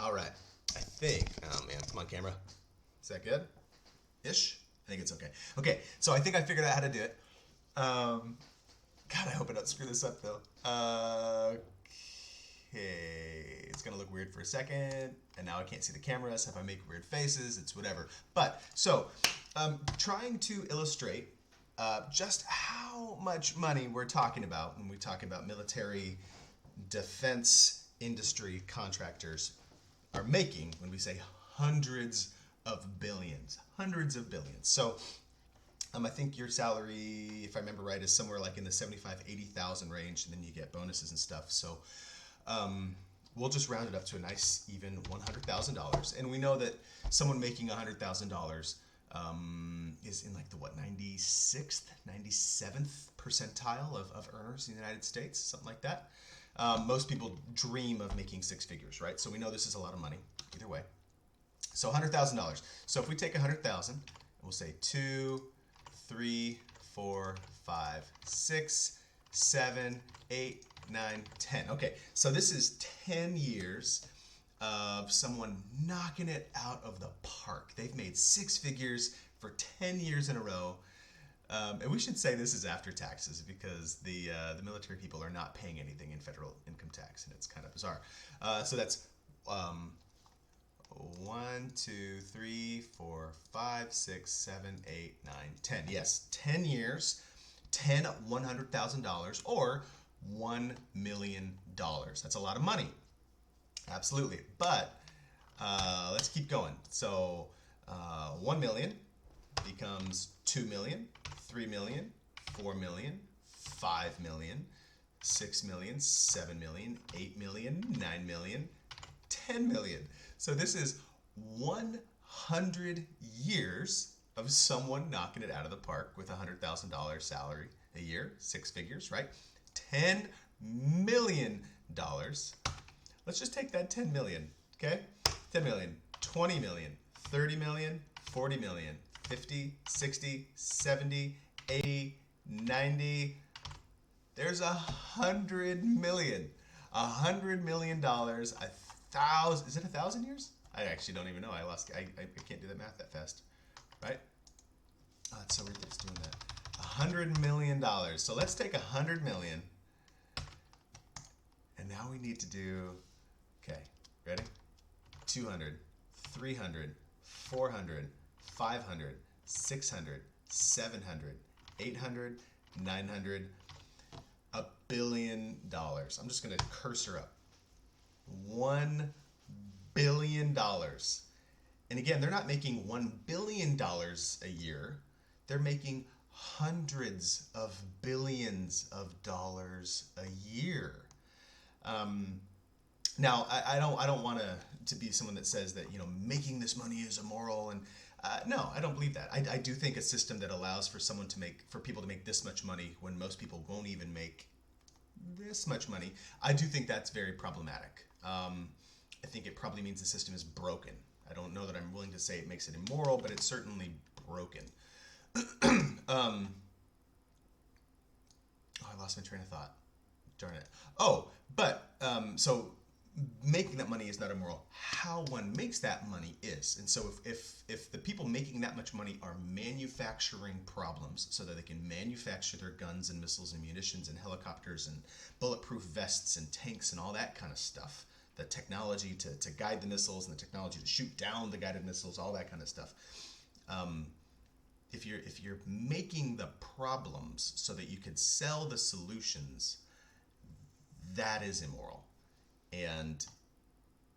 All right. I think, oh man, come on, camera. Is that good? Ish? I think it's okay. Okay, so I think I figured out how to do it. Um, God, I hope I don't screw this up though. Okay, it's gonna look weird for a second, and now I can't see the camera, so if I make weird faces, it's whatever. But, so, trying to illustrate just how much money we're talking about when we talk about military defense industry contractors are making when we say hundreds of billions. Hundreds of billions. So I think your salary, if I remember right, is somewhere like in the 75, 80,000 range, and then you get bonuses and stuff. So we'll just round it up to a nice, even $100,000. And we know that someone making $100,000 is in like the 96th, 97th percentile of earners in the United States, something like that. Most people dream of making six figures, right? So we know this is a lot of money, either way. So $100,000. So if we take 100,000, we'll say 2, 3, 4, 5, 6, 7, 8, 9, 10. Okay, so this is 10 years of someone knocking it out of the park. They've made six figures for 10 years in a row. And we should say this is after taxes because the military people are not paying anything in federal income tax, and it's kind of bizarre. So that's 1, 2, 3, 4, 5, 6, 7, 8, 9, 10. Yes, 10 years, 10 $100,000 or $1 million. That's a lot of money. Absolutely. But let's keep going. So 1 million becomes 2 million, 3 million, 4 million, 5 million, 6 million, 7 million, 8 million, 9 million, 10 million. So this is 100 years of someone knocking it out of the park with a $100,000 salary a year, six figures, right? $10 million. Let's just take that 10 million, okay? 10 million, 20 million, 30 million, 40 million, 50, 60, 70, 80, 90. There's 100 million. $100 million, a thousand, is it 1,000 years? I actually don't even know. I can't do that math that fast, right? Oh, it's so ridiculous doing that. $100 million. So let's take 100 million. And now we need to do, okay, ready? 200, 300, 400, 500, 600, 700, 800, 900, $1 billion. I'm just going to cursor up. $1 billion. And again, they're not making $1 billion a year. They're making hundreds of billions of dollars a year. Now, I don't want to be someone that says that making this money is immoral, and no, I don't believe that. I do think a system that allows for people to make this much money when most people won't even make this much money, I do think that's very problematic. I think it probably means the system is broken. I don't know that I'm willing to say it makes it immoral, but it's certainly broken. Oh, I lost my train of thought. Darn it. Oh, but so making that money is not immoral. How one makes that money is. And so if the people making that much money are manufacturing problems so that they can manufacture their guns and missiles and munitions and helicopters and bulletproof vests and tanks and all that kind of stuff, the technology to guide the missiles and the technology to shoot down the guided missiles, all that kind of stuff. If you're making the problems so that you could sell the solutions, that is immoral. And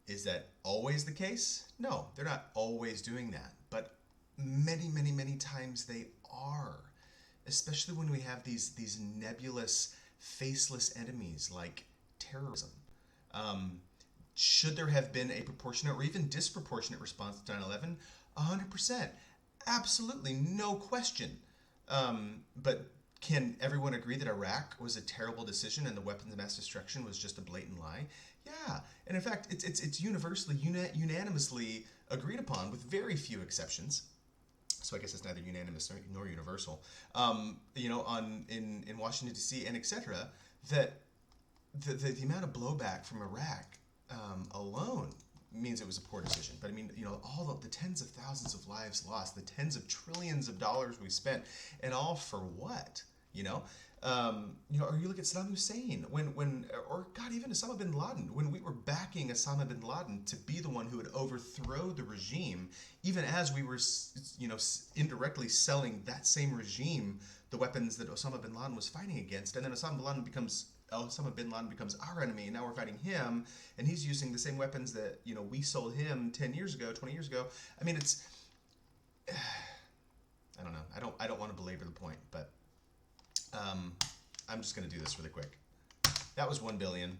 is that always the case? No, they're not always doing that. But many, many, many times they are. Especially when we have these nebulous, faceless enemies like terrorism. Should there have been a proportionate or even disproportionate response to 9/11? 100%. Absolutely, no question. But can everyone agree that Iraq was a terrible decision and the weapons of mass destruction was just a blatant lie? Yeah, and in fact, it's universally, unanimously agreed upon with very few exceptions. So I guess it's neither unanimous nor universal. In Washington D.C. and etc. That the amount of blowback from Iraq alone means it was a poor decision. But I mean, you know, all the tens of thousands of lives lost, the tens of trillions of dollars we spent, and all for what? You know, or you look at Saddam Hussein, or God, even Osama bin Laden, when we were backing Osama bin Laden to be the one who would overthrow the regime, even as we were, indirectly selling that same regime the weapons that Osama bin Laden was fighting against, and then Osama bin Laden becomes our enemy, and now we're fighting him, and he's using the same weapons that we sold him 10 years ago, 20 years ago. I mean, it's I don't know. I don't want to belabor the point, but I'm just going to do this really quick. That was 1 billion.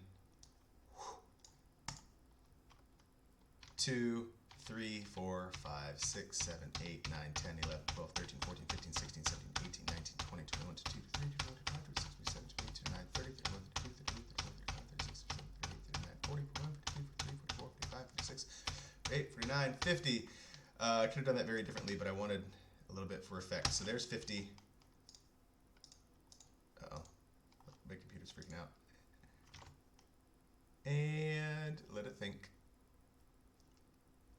2, 3, 4, 5, 6, 7, 8, 9, 10, 11, 12, 13, 14, 15, 16, 17, 18, 19, 20, 21, 22, 23, 24, 25, 26, 27, 28, 29, 30, 31, 32, 33, 34, 35, 36, 37, 38, 39, 40, 41, 42, 43, 44, 45, 46, 48, 49, 50. I could have done that very differently, but I wanted a little bit for effect. So there's 50. Uh-oh. My computer's freaking out. And let it think.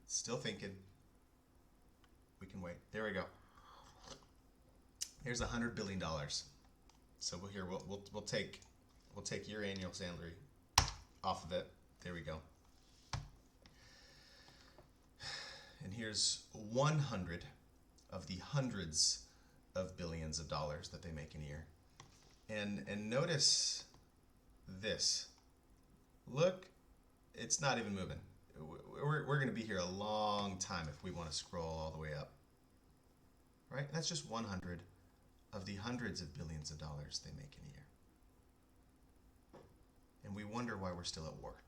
It's still thinking. We can wait. There we go. Here's $100 billion. So we'll take your annual salary off of it. There we go. And here's 100 of the hundreds of billions of dollars that they make in a year. And notice this. Look, it's not even moving. We're going to be here a long time if we want to scroll all the way up. Right? That's just 100 of the hundreds of billions of dollars they make in a year. And we wonder why we're still at war.